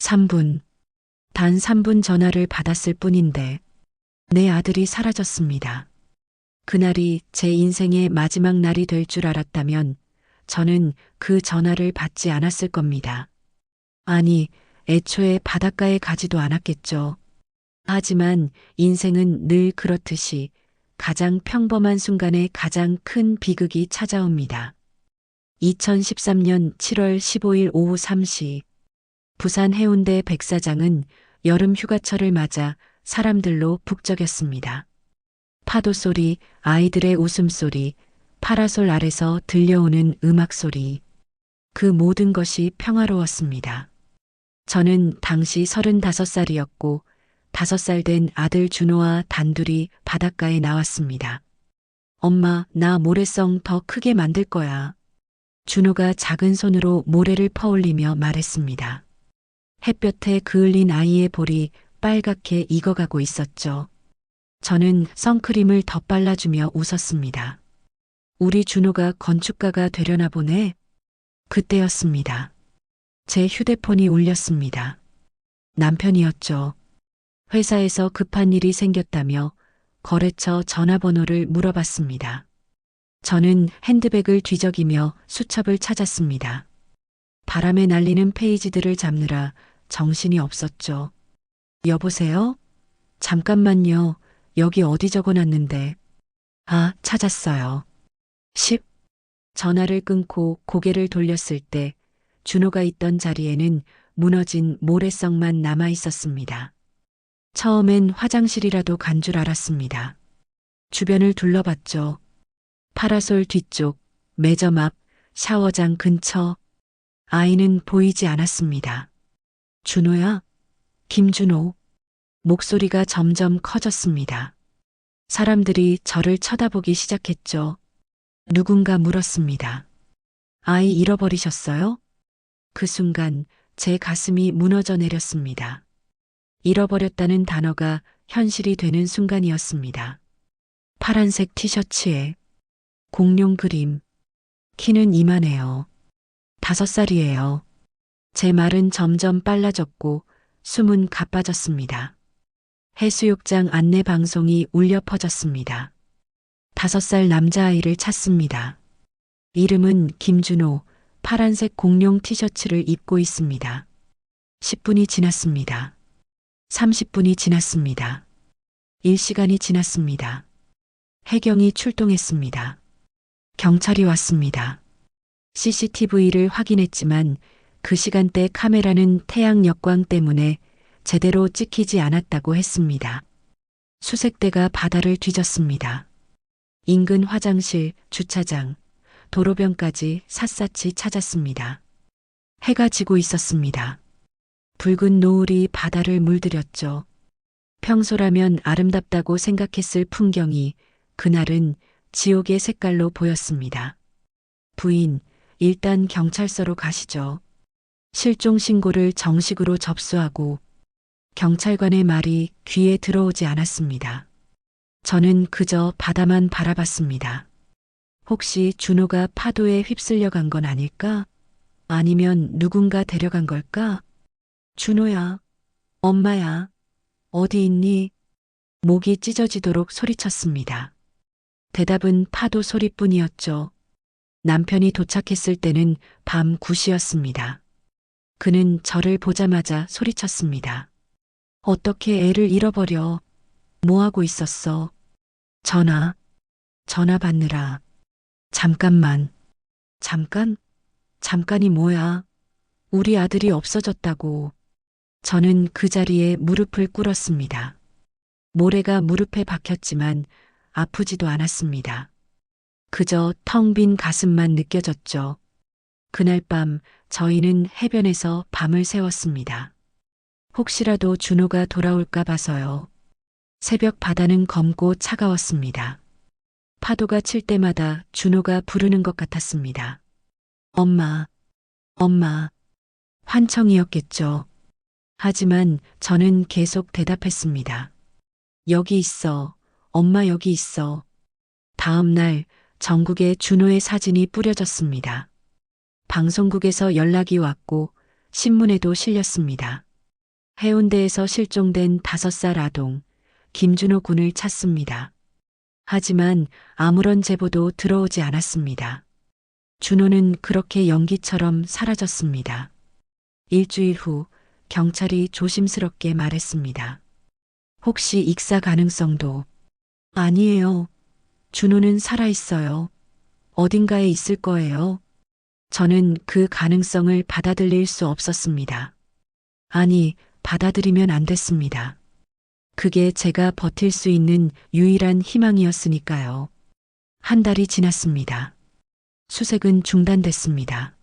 3분. 단 3분 전화를 받았을 뿐인데 내 아들이 사라졌습니다. 그날이 제 인생의 마지막 날이 될 줄 알았다면 저는 그 전화를 받지 않았을 겁니다. 아니, 애초에 바닷가에 가지도 않았겠죠. 하지만 인생은 늘 그렇듯이 가장 평범한 순간에 가장 큰 비극이 찾아옵니다. 2013년 7월 15일 오후 3시, 부산 해운대 백사장은 여름 휴가철을 맞아 사람들로 북적였습니다. 파도 소리, 아이들의 웃음소리, 파라솔 아래서 들려오는 음악 소리. 그 모든 것이 평화로웠습니다. 저는 당시 35살이었고 5살 된 아들 준호와 단둘이 바닷가에 나왔습니다. 엄마, 나 모래성 더 크게 만들 거야. 준호가 작은 손으로 모래를 퍼올리며 말했습니다. 햇볕에 그을린 아이의 볼이 빨갛게 익어가고 있었죠. 저는 선크림을 더 발라주며 웃었습니다. 우리 준호가 건축가가 되려나 보네. 그때였습니다. 제 휴대폰이 울렸습니다. 남편이었죠. 회사에서 급한 일이 생겼다며 거래처 전화번호를 물어봤습니다. 저는 핸드백을 뒤적이며 수첩을 찾았습니다. 바람에 날리는 페이지들을 잡느라 정신이 없었죠. 여보세요? 잠깐만요. 여기 어디 적어놨는데. 아, 찾았어요. 10. 전화를 끊고 고개를 돌렸을 때 준호가 있던 자리에는 무너진 모래성만 남아 있었습니다. 처음엔 화장실이라도 간 줄 알았습니다. 주변을 둘러봤죠. 파라솔 뒤쪽, 매점 앞, 샤워장 근처. 아이는 보이지 않았습니다. 준호야? 김준호. 목소리가 점점 커졌습니다. 사람들이 저를 쳐다보기 시작했죠. 누군가 물었습니다. 아이 잃어버리셨어요? 그 순간 제 가슴이 무너져 내렸습니다. 잃어버렸다는 단어가 현실이 되는 순간이었습니다. 파란색 티셔츠에 공룡 그림. 키는 이만해요. 5살이에요. 제 말은 점점 빨라졌고 숨은 가빠졌습니다. 해수욕장 안내 방송이 울려 퍼졌습니다. 5살 남자아이를 찾습니다. 이름은 김준호, 파란색 공룡 티셔츠를 입고 있습니다. 10분이 지났습니다. 30분이 지났습니다. 1시간이 지났습니다. 해경이 출동했습니다. 경찰이 왔습니다. CCTV를 확인했지만 그 시간대 카메라는 태양 역광 때문에 제대로 찍히지 않았다고 했습니다. 수색대가 바다를 뒤졌습니다. 인근 화장실, 주차장, 도로변까지 샅샅이 찾았습니다. 해가 지고 있었습니다. 붉은 노을이 바다를 물들였죠. 평소라면 아름답다고 생각했을 풍경이 그날은 지옥의 색깔로 보였습니다. 부인, 일단 경찰서로 가시죠. 실종 신고를 정식으로 접수하고. 경찰관의 말이 귀에 들어오지 않았습니다. 저는 그저 바다만 바라봤습니다. 혹시 준호가 파도에 휩쓸려 간 건 아닐까? 아니면 누군가 데려간 걸까? 준호야, 엄마야, 어디 있니? 목이 찢어지도록 소리쳤습니다. 대답은 파도 소리뿐이었죠. 남편이 도착했을 때는 밤 9시였습니다. 그는 저를 보자마자 소리쳤습니다. 어떻게 애를 잃어버려? 뭐하고 있었어? 전화 받느라. 잠깐만. 잠깐? 잠깐이 뭐야? 우리 아들이 없어졌다고. 저는 그 자리에 무릎을 꿇었습니다. 모래가 무릎에 박혔지만 아프지도 않았습니다. 그저 텅 빈 가슴만 느껴졌죠. 그날 밤 저희는 해변에서 밤을 새웠습니다. 혹시라도 준호가 돌아올까 봐서요. 새벽 바다는 검고 차가웠습니다. 파도가 칠 때마다 준호가 부르는 것 같았습니다. 엄마, 엄마. 환청이었겠죠. 하지만 저는 계속 대답했습니다. 여기 있어. 엄마 여기 있어. 다음 날 전국에 준호의 사진이 뿌려졌습니다. 방송국에서 연락이 왔고 신문에도 실렸습니다. 해운대에서 실종된 5살 아동 김준호 군을 찾습니다. 하지만 아무런 제보도 들어오지 않았습니다. 준호는 그렇게 연기처럼 사라졌습니다. 일주일 후 경찰이 조심스럽게 말했습니다. 혹시 익사 가능성도? 아니에요. 준호는 살아있어요. 어딘가에 있을 거예요. 저는 그 가능성을 받아들일 수 없었습니다. 아니, 받아들이면 안 됐습니다. 그게 제가 버틸 수 있는 유일한 희망이었으니까요. 한 달이 지났습니다. 수색은 중단됐습니다.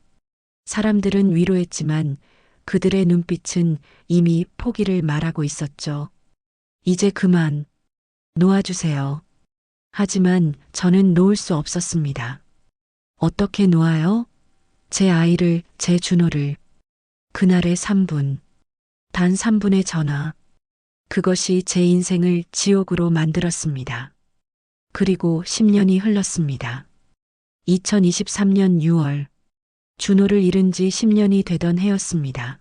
사람들은 위로했지만 그들의 눈빛은 이미 포기를 말하고 있었죠. 이제 그만 놓아주세요. 하지만 저는 놓을 수 없었습니다. 어떻게 놓아요? 제 아이를, 제 준호를. 그날의 3분. 단 3분의 전화. 그것이 제 인생을 지옥으로 만들었습니다. 그리고 10년이 흘렀습니다. 2023년 6월. 준호를 잃은 지 10년이 되던 해였습니다.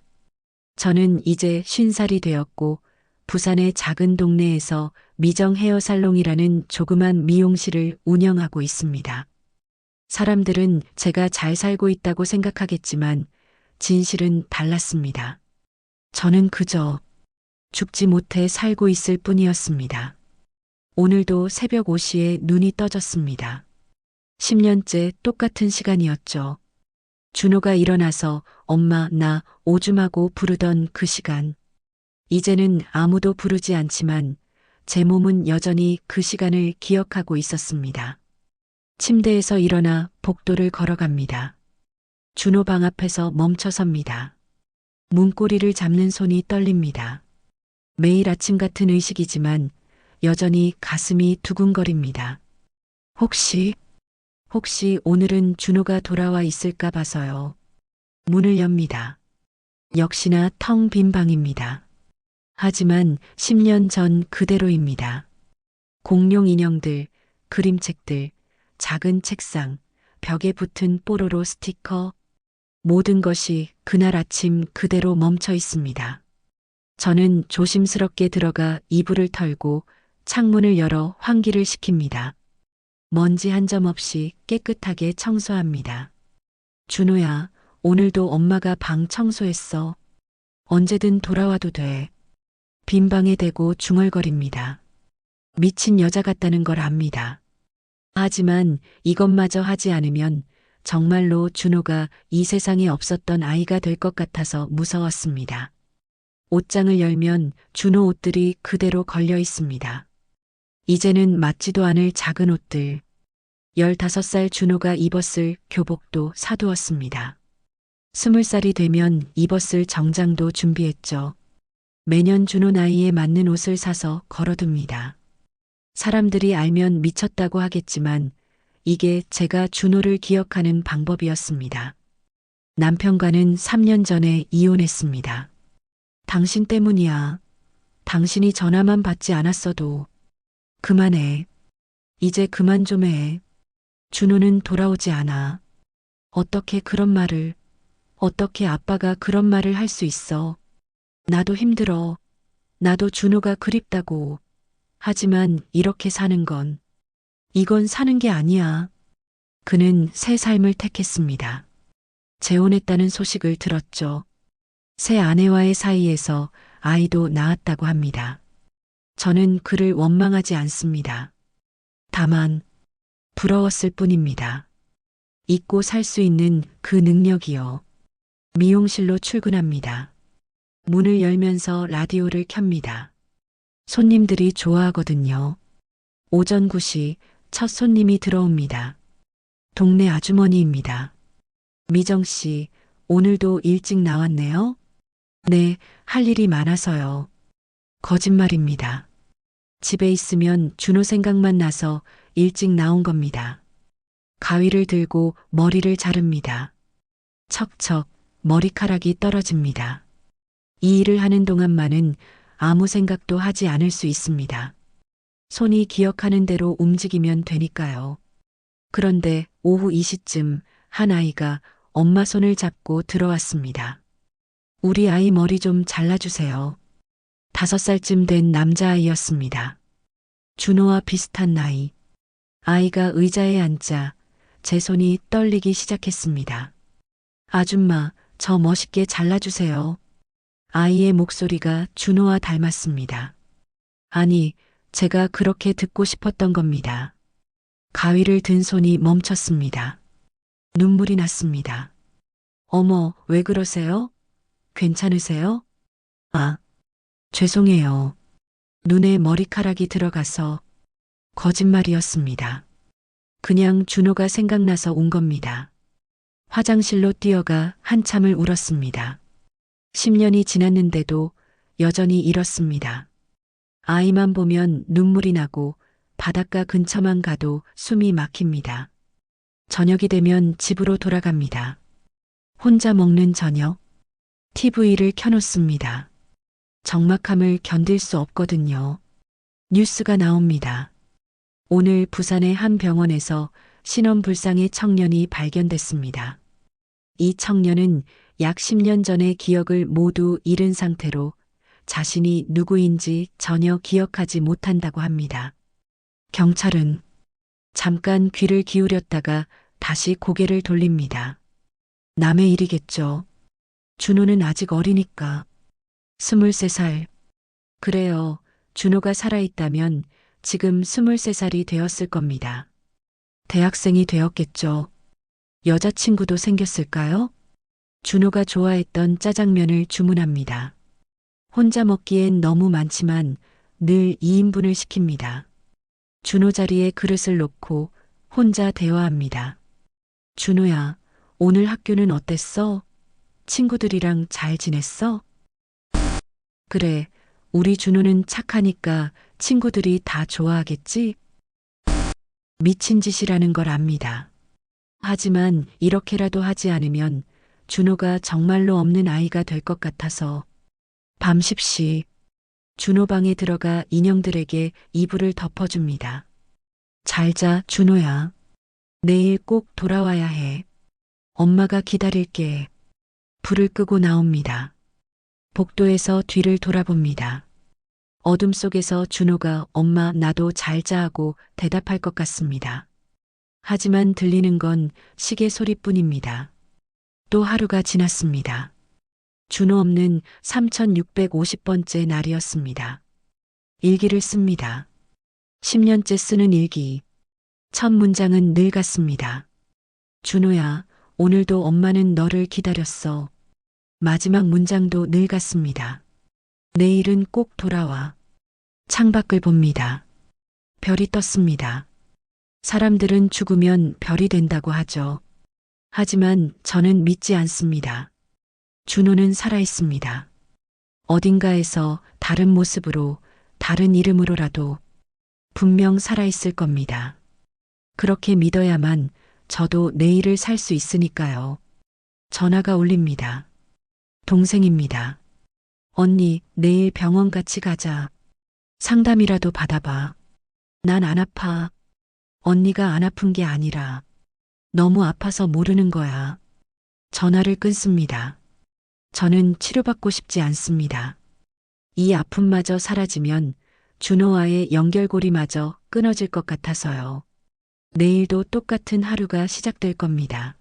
저는 이제 50살이 되었고 부산의 작은 동네에서 미정 헤어살롱이라는 조그만 미용실을 운영하고 있습니다. 사람들은 제가 잘 살고 있다고 생각하겠지만 진실은 달랐습니다. 저는 그저 죽지 못해 살고 있을 뿐이었습니다. 오늘도 새벽 5시에 눈이 떠졌습니다. 10년째 똑같은 시간이었죠. 준호가 일어나서 엄마 나 오줌 하고 부르던 그 시간. 이제는 아무도 부르지 않지만 제 몸은 여전히 그 시간을 기억하고 있었습니다. 침대에서 일어나 복도를 걸어갑니다. 준호 방 앞에서 멈춰섭니다. 문고리를 잡는 손이 떨립니다. 매일 아침 같은 의식이지만 여전히 가슴이 두근거립니다. 혹시 오늘은 준호가 돌아와 있을까 봐서요. 문을 엽니다. 역시나 텅 빈 방입니다. 하지만 10년 전 그대로입니다. 공룡 인형들, 그림책들, 작은 책상, 벽에 붙은 뽀로로 스티커, 모든 것이 그날 아침 그대로 멈춰 있습니다. 저는 조심스럽게 들어가 이불을 털고 창문을 열어 환기를 시킵니다. 먼지 한 점 없이 깨끗하게 청소합니다. 준호야, 오늘도 엄마가 방 청소했어. 언제든 돌아와도 돼. 빈 방에 대고 중얼거립니다. 미친 여자 같다는 걸 압니다. 하지만 이것마저 하지 않으면 정말로 준호가 이 세상에 없었던 아이가 될 것 같아서 무서웠습니다. 옷장을 열면 준호 옷들이 그대로 걸려 있습니다. 이제는 맞지도 않을 작은 옷들. 15살 준호가 입었을 교복도 사두었습니다. 20살이 되면 입었을 정장도 준비했죠. 매년 준호 나이에 맞는 옷을 사서 걸어둡니다. 사람들이 알면 미쳤다고 하겠지만 이게 제가 준호를 기억하는 방법이었습니다. 남편과는 3년 전에 이혼했습니다. 당신 때문이야. 당신이 전화만 받지 않았어도. 그만해. 이제 그만 좀 해. 준호는 돌아오지 않아. 어떻게 그런 말을, 어떻게 아빠가 그런 말을 할 수 있어. 나도 힘들어. 나도 준호가 그립다고. 하지만 이렇게 사는 건, 이건 사는 게 아니야. 그는 새 삶을 택했습니다. 재혼했다는 소식을 들었죠. 새 아내와의 사이에서 아이도 낳았다고 합니다. 저는 그를 원망하지 않습니다. 다만 부러웠을 뿐입니다. 잊고 살 수 있는 그 능력이요. 미용실로 출근합니다. 문을 열면서 라디오를 켭니다. 손님들이 좋아하거든요. 오전 9시 첫 손님이 들어옵니다. 동네 아주머니입니다. 미정 씨, 오늘도 일찍 나왔네요? 네, 할 일이 많아서요. 거짓말입니다. 집에 있으면 준호 생각만 나서 일찍 나온 겁니다. 가위를 들고 머리를 자릅니다. 척척 머리카락이 떨어집니다. 이 일을 하는 동안만은 아무 생각도 하지 않을 수 있습니다. 손이 기억하는 대로 움직이면 되니까요. 그런데 오후 2시쯤 한 아이가 엄마 손을 잡고 들어왔습니다. 우리 아이 머리 좀 잘라주세요. 5살쯤 된 남자아이였습니다. 준호와 비슷한 나이. 아이가 의자에 앉자 제 손이 떨리기 시작했습니다. 아줌마, 저 멋있게 잘라주세요. 아이의 목소리가 준호와 닮았습니다. 아니, 제가 그렇게 듣고 싶었던 겁니다. 가위를 든 손이 멈췄습니다. 눈물이 났습니다. 어머, 왜 그러세요? 괜찮으세요? 아, 죄송해요. 눈에 머리카락이 들어가서 거짓말이었습니다. 그냥 준호가 생각나서 온 겁니다. 화장실로 뛰어가 한참을 울었습니다. 10년이 지났는데도 여전히 이렇습니다. 아이만 보면 눈물이 나고 바닷가 근처만 가도 숨이 막힙니다. 저녁이 되면 집으로 돌아갑니다. 혼자 먹는 저녁, TV를 켜놓습니다. 적막함을 견딜 수 없거든요. 뉴스가 나옵니다. 오늘 부산의 한 병원에서 신원불상의 청년이 발견됐습니다. 이 청년은 약 10년 전의 기억을 모두 잃은 상태로 자신이 누구인지 전혀 기억하지 못한다고 합니다. 경찰은 잠깐 귀를 기울였다가 다시 고개를 돌립니다. 남의 일이겠죠. 준호는 아직 어리니까. 23살. 그래요. 준호가 살아있다면 지금 23살이 되었을 겁니다. 대학생이 되었겠죠. 여자친구도 생겼을까요? 준호가 좋아했던 짜장면을 주문합니다. 혼자 먹기엔 너무 많지만 늘 2인분을 시킵니다. 준호 자리에 그릇을 놓고 혼자 대화합니다. 준호야, 오늘 학교는 어땠어? 친구들이랑 잘 지냈어? 그래, 우리 준호는 착하니까 친구들이 다 좋아하겠지? 미친 짓이라는 걸 압니다. 하지만 이렇게라도 하지 않으면 준호가 정말로 없는 아이가 될 것 같아서 밤 10시 준호 방에 들어가 인형들에게 이불을 덮어줍니다. 잘 자, 준호야. 내일 꼭 돌아와야 해. 엄마가 기다릴게. 불을 끄고 나옵니다. 복도에서 뒤를 돌아봅니다. 어둠 속에서 준호가 엄마 나도 잘 자 하고 대답할 것 같습니다. 하지만 들리는 건 시계 소리뿐입니다. 또 하루가 지났습니다. 준호 없는 3650번째 날이었습니다. 일기를 씁니다. 10년째 쓰는 일기. 첫 문장은 늘 같습니다. 준호야, 오늘도 엄마는 너를 기다렸어. 마지막 문장도 늘 같습니다. 내일은 꼭 돌아와. 창밖을 봅니다. 별이 떴습니다. 사람들은 죽으면 별이 된다고 하죠. 하지만 저는 믿지 않습니다. 준호는 살아있습니다. 어딘가에서 다른 모습으로, 다른 이름으로라도 분명 살아있을 겁니다. 그렇게 믿어야만 저도 내일을 살 수 있으니까요. 전화가 울립니다. 동생입니다. 언니, 내일 병원 같이 가자. 상담이라도 받아봐. 난 안 아파. 언니가 안 아픈 게 아니라 너무 아파서 모르는 거야. 전화를 끊습니다. 저는 치료받고 싶지 않습니다. 이 아픔마저 사라지면 준호와의 연결고리마저 끊어질 것 같아서요. 내일도 똑같은 하루가 시작될 겁니다.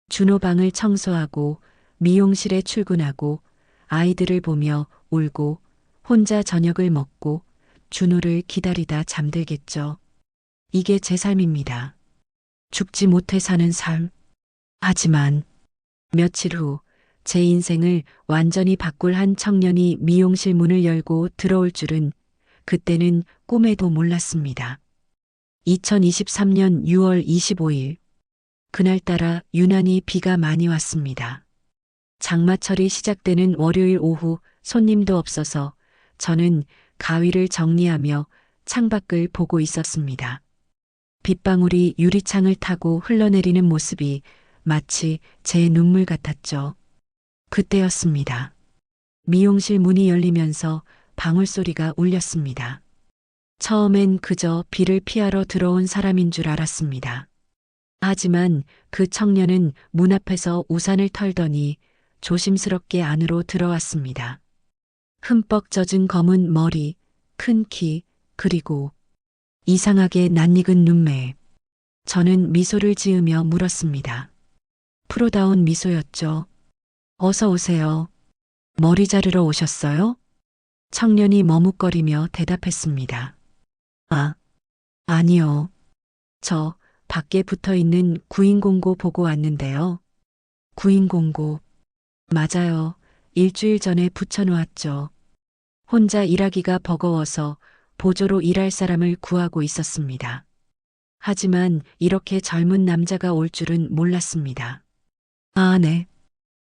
준호 방을 청소하고 미용실에 출근하고 아이들을 보며 울고 혼자 저녁을 먹고 준호를 기다리다 잠들겠죠. 이게 제 삶입니다. 죽지 못해 사는 삶. 하지만 며칠 후 제 인생을 완전히 바꿀 한 청년이 미용실 문을 열고 들어올 줄은 그때는 꿈에도 몰랐습니다. 2023년 6월 25일. 그날따라 유난히 비가 많이 왔습니다. 장마철이 시작되는 월요일 오후 손님도 없어서 저는 가위를 정리하며 창밖을 보고 있었습니다. 빗방울이 유리창을 타고 흘러내리는 모습이 마치 제 눈물 같았죠. 그때였습니다. 미용실 문이 열리면서 방울소리가 울렸습니다. 처음엔 그저 비를 피하러 들어온 사람인 줄 알았습니다. 하지만 그 청년은 문 앞에서 우산을 털더니 조심스럽게 안으로 들어왔습니다. 흠뻑 젖은 검은 머리, 큰 키, 그리고 이상하게 낯익은 눈매. 저는 미소를 지으며 물었습니다. 프로다운 미소였죠. 어서 오세요. 머리 자르러 오셨어요? 청년이 머뭇거리며 대답했습니다. 아, 아니요. 저 밖에 붙어 있는 구인공고 보고 왔는데요. 구인공고. 맞아요. 일주일 전에 붙여놓았죠. 혼자 일하기가 버거워서 보조로 일할 사람을 구하고 있었습니다. 하지만 이렇게 젊은 남자가 올 줄은 몰랐습니다. 아, 네.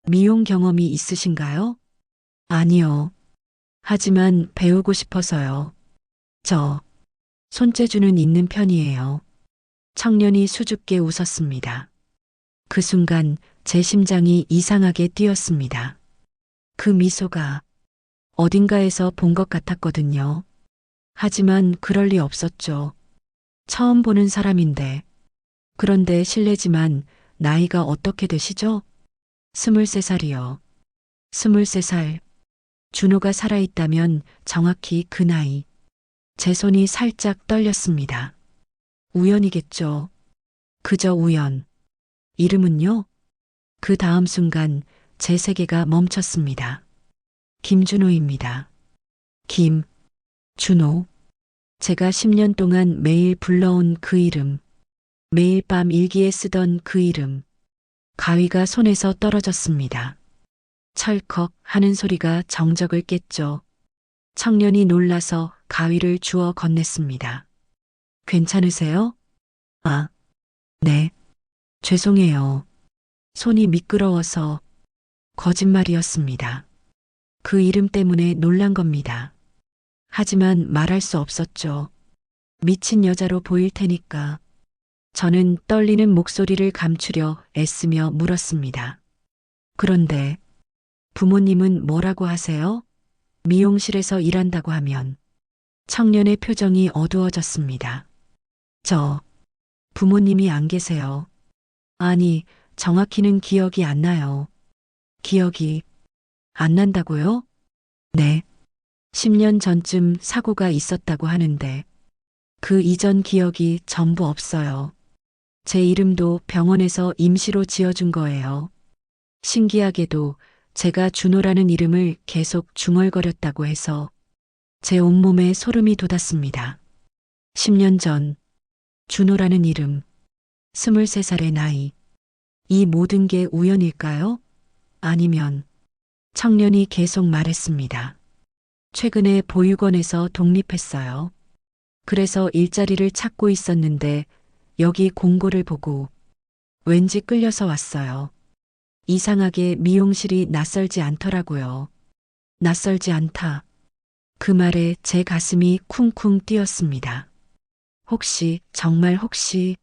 미용 경험이 있으신가요? 아니요. 하지만 배우고 싶어서요. 저 손재주는 있는 편이에요. 청년이 수줍게 웃었습니다. 그 순간 제 심장이 이상하게 뛰었습니다. 그 미소가 어딘가에서 본 것 같았거든요. 하지만 그럴 리 없었죠. 처음 보는 사람인데. 그런데 실례지만 나이가 어떻게 되시죠? 23살이요. 23살. 준호가 살아있다면 정확히 그 나이. 제 손이 살짝 떨렸습니다. 우연이겠죠. 그저 우연. 이름은요? 그 다음 순간 제 세계가 멈췄습니다. 김준호입니다. 준호. 제가 10년 동안 매일 불러온 그 이름. 매일 밤 일기에 쓰던 그 이름. 가위가 손에서 떨어졌습니다. 철컥 하는 소리가 정적을 깼죠. 청년이 놀라서 가위를 주워 건넸습니다. 괜찮으세요? 아, 네. 죄송해요. 손이 미끄러워서 거짓말이었습니다. 그 이름 때문에 놀란 겁니다. 하지만 말할 수 없었죠. 미친 여자로 보일 테니까. 저는 떨리는 목소리를 감추려 애쓰며 물었습니다. 그런데 부모님은 뭐라고 하세요? 미용실에서 일한다고 하면. 청년의 표정이 어두워졌습니다. 부모님이 안 계세요. 아니, 정확히는 기억이 안 나요. 기억이 안 난다고요? 네. 10년 전쯤 사고가 있었다고 하는데 그 이전 기억이 전부 없어요. 제 이름도 병원에서 임시로 지어준 거예요. 신기하게도 제가 준호라는 이름을 계속 중얼거렸다고 해서 제 온몸에 소름이 돋았습니다. 10년 전 준호라는 이름, 23살의 나이. 이 모든 게 우연일까요? 아니면 청년이 계속 말했습니다. 최근에 보육원에서 독립했어요. 그래서 일자리를 찾고 있었는데 여기 공고를 보고 왠지 끌려서 왔어요. 이상하게 미용실이 낯설지 않더라고요. 낯설지 않다. 그 말에 제 가슴이 쿵쿵 뛰었습니다. 정말 혹시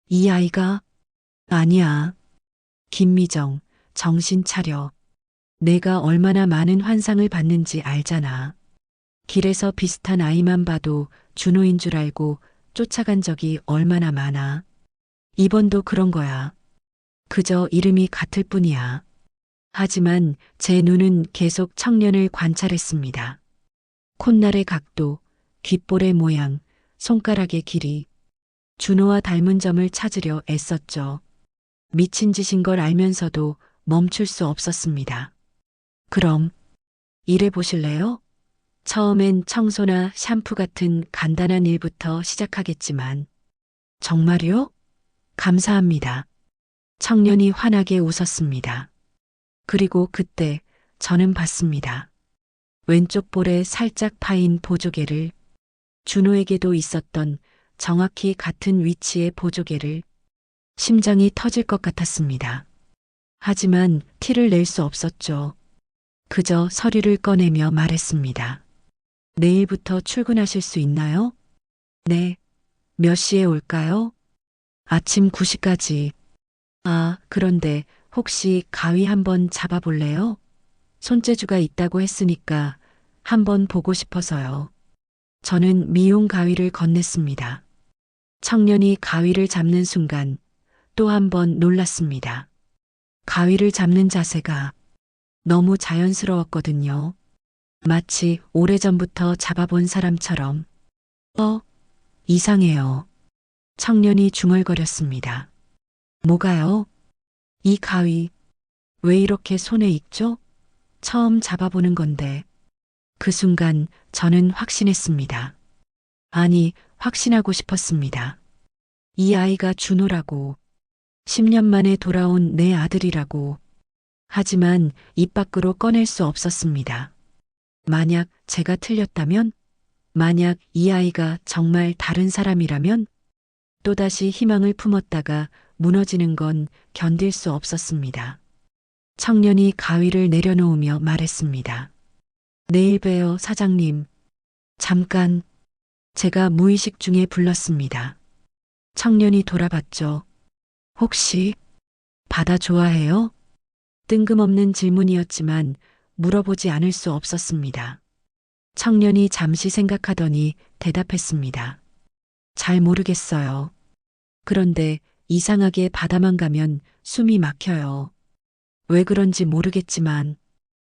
이 아이가? 아니야. 김미정, 정신 차려. 내가 얼마나 많은 환상을 받는지 알잖아. 길에서 비슷한 아이만 봐도 준호인 줄 알고 쫓아간 적이 얼마나 많아. 이번도 그런 거야. 그저 이름이 같을 뿐이야. 하지만 제 눈은 계속 청년을 관찰했습니다. 콧날의 각도, 귓볼의 모양, 손가락의 길이. 준호와 닮은 점을 찾으려 애썼죠. 미친 짓인 걸 알면서도 멈출 수 없었습니다. 그럼 일해 보실래요? 처음엔 청소나 샴푸 같은 간단한 일부터 시작하겠지만. 정말요? 감사합니다. 청년이 환하게 웃었습니다. 그리고 그때 저는 봤습니다. 왼쪽 볼에 살짝 파인 보조개를. 준호에게도 있었던 정확히 같은 위치의 보조개를. 심장이 터질 것 같았습니다. 하지만 티를 낼 수 없었죠. 그저 서류를 꺼내며 말했습니다. 내일부터 출근하실 수 있나요? 네. 몇 시에 올까요? 아침 9시까지. 아, 그런데 혹시 가위 한번 잡아볼래요? 손재주가 있다고 했으니까 한번 보고 싶어서요. 저는 미용 가위를 건넸습니다. 청년이 가위를 잡는 순간 또 한 번 놀랐습니다. 가위를 잡는 자세가 너무 자연스러웠거든요. 마치 오래전부터 잡아본 사람처럼. 이상해요. 청년이 중얼거렸습니다. 뭐가요? 이 가위, 왜 이렇게 손에 익죠? 처음 잡아보는 건데. 그 순간 저는 확신했습니다. 아니, 확신하고 싶었습니다. 이 아이가 준호라고, 10년 만에 돌아온 내 아들이라고. 하지만 입 밖으로 꺼낼 수 없었습니다. 만약 제가 틀렸다면? 만약 이 아이가 정말 다른 사람이라면? 또다시 희망을 품었다가 무너지는 건 견딜 수 없었습니다. 청년이 가위를 내려놓으며 말했습니다. 내일 봬요, 사장님. 잠깐. 제가 무의식 중에 불렀습니다. 청년이 돌아봤죠. 혹시 바다 좋아해요? 뜬금없는 질문이었지만 물어보지 않을 수 없었습니다. 청년이 잠시 생각하더니 대답했습니다. 잘 모르겠어요. 그런데 이상하게 바다만 가면 숨이 막혀요. 왜 그런지 모르겠지만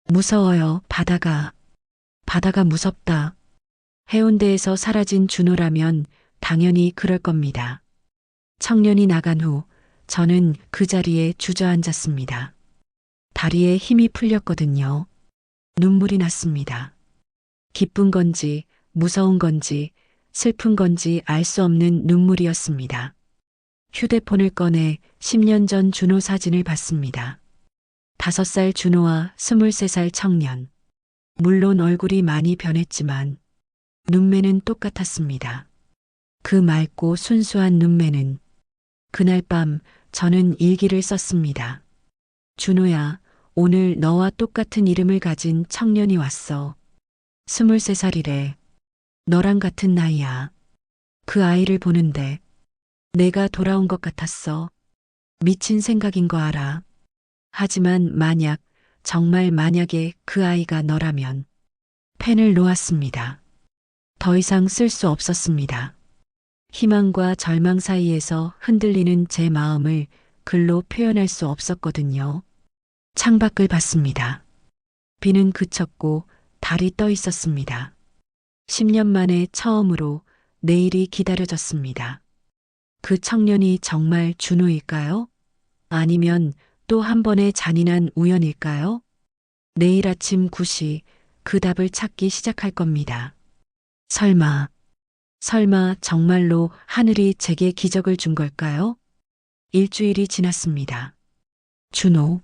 무서워요, 바다가. 바다가 무섭다. 해운대에서 사라진 준호라면 당연히 그럴 겁니다. 청년이 나간 후 저는 그 자리에 주저앉았습니다. 다리에 힘이 풀렸거든요. 눈물이 났습니다. 기쁜 건지 무서운 건지 슬픈 건지 알 수 없는 눈물이었습니다. 휴대폰을 꺼내 10년 전 준호 사진을 봤습니다. 5살 준호와 23살 청년. 물론 얼굴이 많이 변했지만 눈매는 똑같았습니다. 그 맑고 순수한 눈매는. 그날 밤 저는 일기를 썼습니다. 준호야, 오늘 너와 똑같은 이름을 가진 청년이 왔어. 23살이래. 너랑 같은 나이야. 그 아이를 보는데 내가 돌아온 것 같았어. 미친 생각인 거 알아. 하지만 만약, 정말 만약에 그 아이가 너라면. 펜을 놓았습니다. 더 이상 쓸 수 없었습니다. 희망과 절망 사이에서 흔들리는 제 마음을 글로 표현할 수 없었거든요. 창밖을 봤습니다. 비는 그쳤고 달이 떠 있었습니다. 10년 만에 처음으로 내일이 기다려졌습니다. 그 청년이 정말 준호일까요? 아니면 또 한 번의 잔인한 우연일까요? 내일 아침 9시 그 답을 찾기 시작할 겁니다. 설마 정말로 하늘이 제게 기적을 준 걸까요? 일주일이 지났습니다. 준호.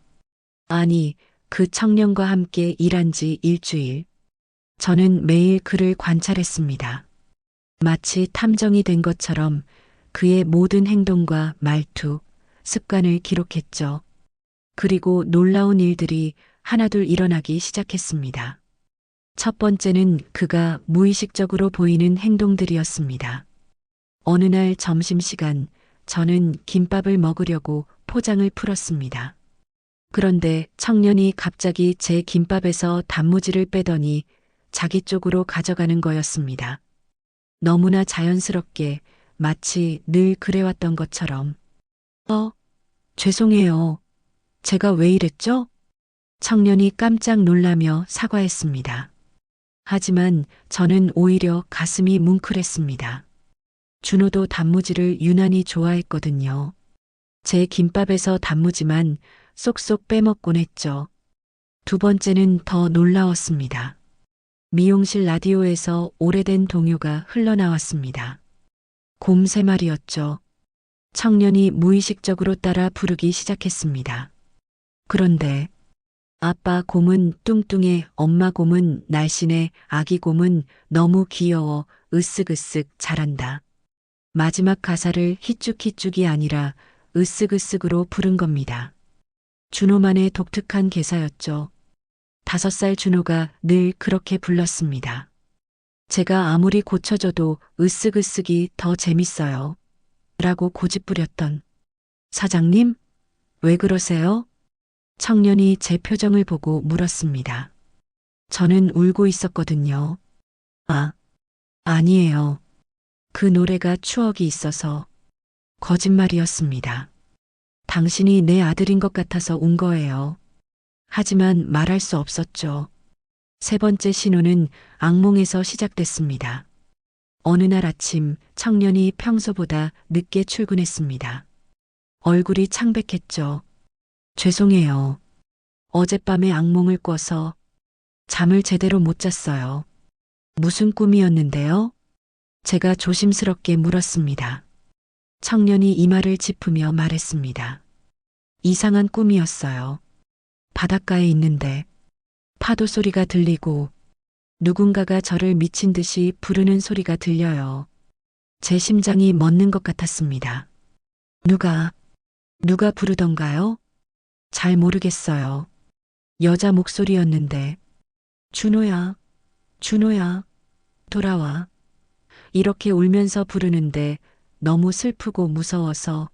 아니, 그 청년과 함께 일한 지 일주일. 저는 매일 그를 관찰했습니다. 마치 탐정이 된 것처럼 그의 모든 행동과 말투, 습관을 기록했죠. 그리고 놀라운 일들이 하나둘 일어나기 시작했습니다. 첫 번째는 그가 무의식적으로 보이는 행동들이었습니다. 어느 날 점심시간 저는 김밥을 먹으려고 포장을 풀었습니다. 그런데 청년이 갑자기 제 김밥에서 단무지를 빼더니 자기 쪽으로 가져가는 거였습니다. 너무나 자연스럽게 마치 늘 그래왔던 것처럼. 죄송해요. 제가 왜 이랬죠? 청년이 깜짝 놀라며 사과했습니다. 하지만 저는 오히려 가슴이 뭉클했습니다. 준호도 단무지를 유난히 좋아했거든요. 제 김밥에서 단무지만 쏙쏙 빼먹곤 했죠. 두 번째는 더 놀라웠습니다. 미용실 라디오에서 오래된 동요가 흘러나왔습니다. 곰 3마리였죠. 청년이 무의식적으로 따라 부르기 시작했습니다. 그런데 아빠 곰은 뚱뚱해, 엄마 곰은 날씬해, 아기 곰은 너무 귀여워, 으쓱으쓱 잘한다. 마지막 가사를 히쭉히쭉이 아니라 으쓱으쓱으로 부른 겁니다. 준호만의 독특한 개사였죠. 5살 준호가 늘 그렇게 불렀습니다. 제가 아무리 고쳐줘도 으쓱으쓱이 더 재밌어요. 라고 고집부렸던. 사장님, 왜 그러세요? 청년이 제 표정을 보고 물었습니다. 저는 울고 있었거든요. 아니에요. 그 노래가 추억이 있어서. 거짓말이었습니다. 당신이 내 아들인 것 같아서 운 거예요. 하지만 말할 수 없었죠. 세 번째 신호는 악몽에서 시작됐습니다. 어느 날 아침 청년이 평소보다 늦게 출근했습니다. 얼굴이 창백했죠. 죄송해요. 어젯밤에 악몽을 꿔서 잠을 제대로 못 잤어요. 무슨 꿈이었는데요? 제가 조심스럽게 물었습니다. 청년이 이마를 짚으며 말했습니다. 이상한 꿈이었어요. 바닷가에 있는데 파도 소리가 들리고 누군가가 저를 미친 듯이 부르는 소리가 들려요. 제 심장이 멎는 것 같았습니다. 누가 부르던가요? 잘 모르겠어요. 여자 목소리였는데, 준호야, 준호야, 돌아와. 이렇게 울면서 부르는데 너무 슬프고 무서워서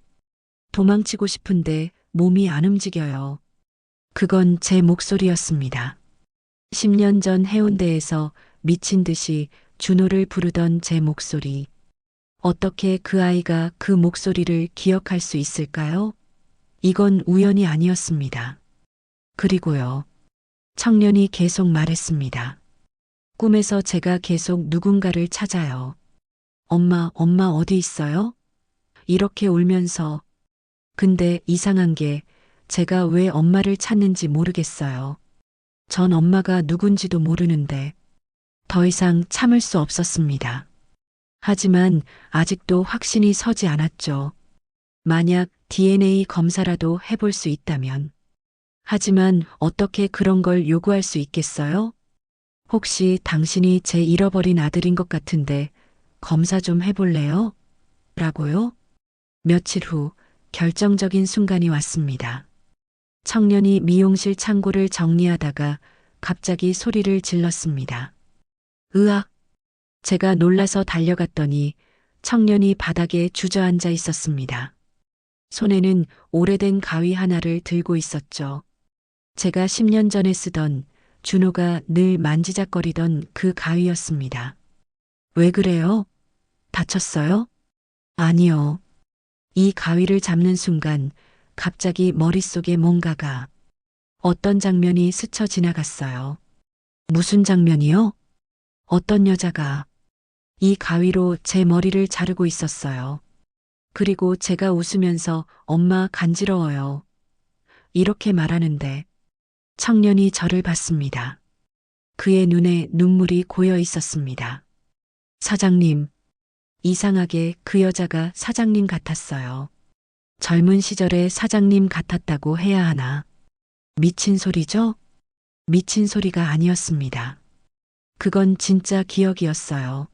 도망치고 싶은데 몸이 안 움직여요. 그건 제 목소리였습니다. 10년 전 해운대에서 미친 듯이 준호를 부르던 제 목소리. 어떻게 그 아이가 그 목소리를 기억할 수 있을까요? 이건 우연이 아니었습니다. 그리고요. 청년이 계속 말했습니다. 꿈에서 제가 계속 누군가를 찾아요. 엄마 어디 있어요? 이렇게 울면서. 근데 이상한 게 제가 왜 엄마를 찾는지 모르겠어요. 전 엄마가 누군지도 모르는데 더 이상 참을 수 없었습니다. 하지만 아직도 확신이 서지 않았죠. 만약 DNA 검사라도 해볼 수 있다면. 하지만 어떻게 그런 걸 요구할 수 있겠어요? 혹시 당신이 제 잃어버린 아들인 것 같은데 검사 좀 해볼래요? 라고요? 며칠 후 결정적인 순간이 왔습니다. 청년이 미용실 창고를 정리하다가 갑자기 소리를 질렀습니다. 으악! 제가 놀라서 달려갔더니 청년이 바닥에 주저앉아 있었습니다. 손에는 오래된 가위 하나를 들고 있었죠. 제가 10년 전에 쓰던 준호가 늘 만지작거리던 그 가위였습니다. 왜 그래요? 다쳤어요? 아니요. 이 가위를 잡는 순간 갑자기 머릿속에 뭔가가 어떤 장면이 스쳐 지나갔어요. 무슨 장면이요? 어떤 여자가 이 가위로 제 머리를 자르고 있었어요. 그리고 제가 웃으면서 엄마 간지러워요. 이렇게 말하는데 청년이 저를 봤습니다. 그의 눈에 눈물이 고여 있었습니다. 사장님, 이상하게 그 여자가 사장님 같았어요. 젊은 시절에 사장님 같았다고 해야 하나. 미친 소리죠? 미친 소리가 아니었습니다. 그건 진짜 기억이었어요.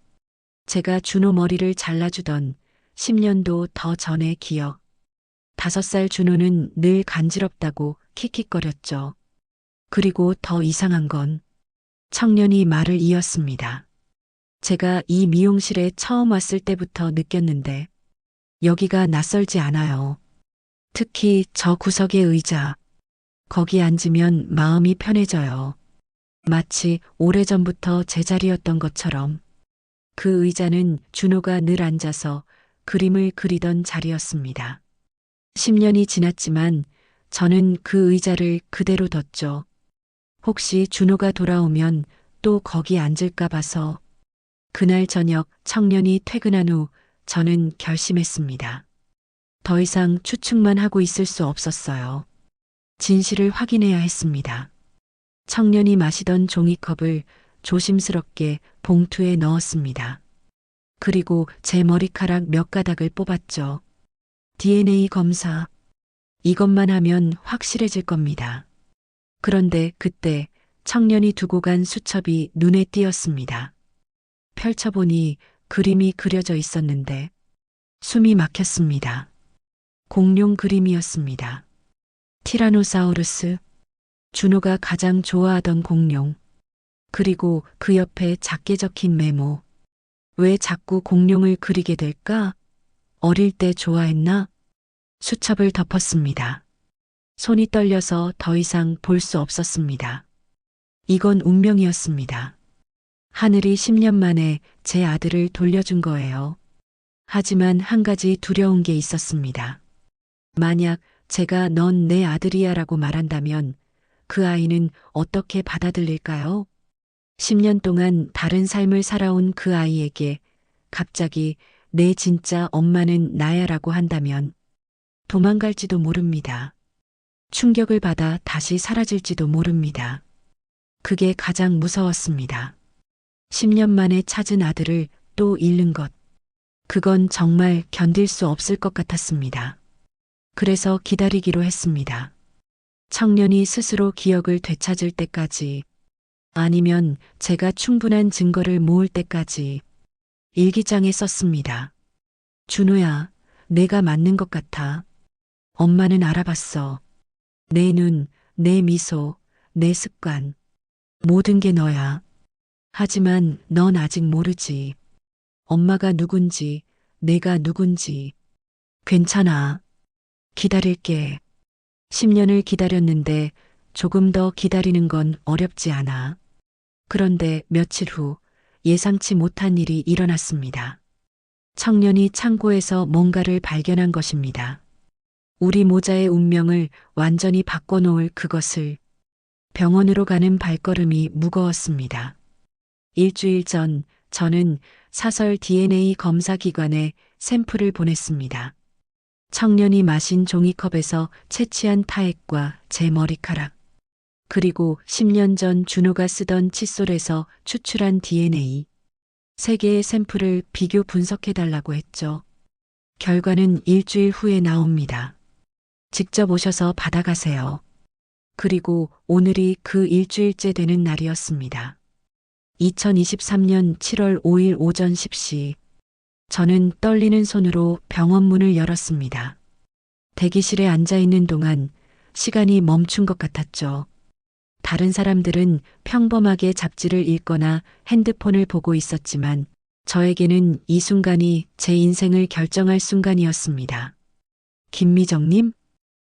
제가 준호 머리를 잘라주던 10년도 더 전의 기억. 5살 준호는 늘 간지럽다고 킥킥거렸죠. 그리고 더 이상한 건 청년이 말을 이었습니다. 제가 이 미용실에 처음 왔을 때부터 느꼈는데 여기가 낯설지 않아요. 특히 저 구석의 의자. 거기 앉으면 마음이 편해져요. 마치 오래전부터 제자리였던 것처럼. 그 의자는 준호가 늘 앉아서 그림을 그리던 자리였습니다. 10년이 지났지만 저는 그 의자를 그대로 뒀죠. 혹시 준호가 돌아오면 또 거기 앉을까 봐서. 그날 저녁 청년이 퇴근한 후 저는 결심했습니다. 더 이상 추측만 하고 있을 수 없었어요. 진실을 확인해야 했습니다. 청년이 마시던 종이컵을 조심스럽게 봉투에 넣었습니다. 그리고 제 머리카락 몇 가닥을 뽑았죠. DNA 검사. 이것만 하면 확실해질 겁니다. 그런데 그때 청년이 두고 간 수첩이 눈에 띄었습니다. 펼쳐보니 그림이 그려져 있었는데 숨이 막혔습니다. 공룡 그림이었습니다. 티라노사우루스, 준호가 가장 좋아하던 공룡. 그리고 그 옆에 작게 적힌 메모. 왜 자꾸 공룡을 그리게 될까? 어릴 때 좋아했나? 수첩을 덮었습니다. 손이 떨려서 더 이상 볼 수 없었습니다. 이건 운명이었습니다. 하늘이 10년 만에 제 아들을 돌려준 거예요. 하지만 한 가지 두려운 게 있었습니다. 만약 제가 넌 내 아들이야 라고 말한다면 그 아이는 어떻게 받아들일까요? 10년 동안 다른 삶을 살아온 그 아이에게 갑자기 내 진짜 엄마는 나야라고 한다면 도망갈지도 모릅니다. 충격을 받아 다시 사라질지도 모릅니다. 그게 가장 무서웠습니다. 10년 만에 찾은 아들을 또 잃는 것. 그건 정말 견딜 수 없을 것 같았습니다. 그래서 기다리기로 했습니다. 청년이 스스로 기억을 되찾을 때까지, 아니면 제가 충분한 증거를 모을 때까지 일기장에 썼습니다. 준호야, 내가 맞는 것 같아. 엄마는 알아봤어. 내 눈, 내 미소, 내 습관. 모든 게 너야. 하지만 넌 아직 모르지. 엄마가 누군지, 내가 누군지. 괜찮아. 기다릴게. 10년을 기다렸는데 조금 더 기다리는 건 어렵지 않아. 그런데 며칠 후 예상치 못한 일이 일어났습니다. 청년이 창고에서 뭔가를 발견한 것입니다. 우리 모자의 운명을 완전히 바꿔놓을 그것을. 병원으로 가는 발걸음이 무거웠습니다. 일주일 전 저는 사설 DNA 검사 기관에 샘플을 보냈습니다. 청년이 마신 종이컵에서 채취한 타액과 제 머리카락, 그리고 10년 전 준호가 쓰던 칫솔에서 추출한 DNA, 세 개의 샘플을 비교 분석해달라고 했죠. 결과는 일주일 후에 나옵니다. 직접 오셔서 받아가세요. 그리고 오늘이 그 일주일째 되는 날이었습니다. 2023년 7월 5일 오전 10시, 저는 떨리는 손으로 병원 문을 열었습니다. 대기실에 앉아 있는 동안 시간이 멈춘 것 같았죠. 다른 사람들은 평범하게 잡지를 읽거나 핸드폰을 보고 있었지만 저에게는 이 순간이 제 인생을 결정할 순간이었습니다. 김미정님?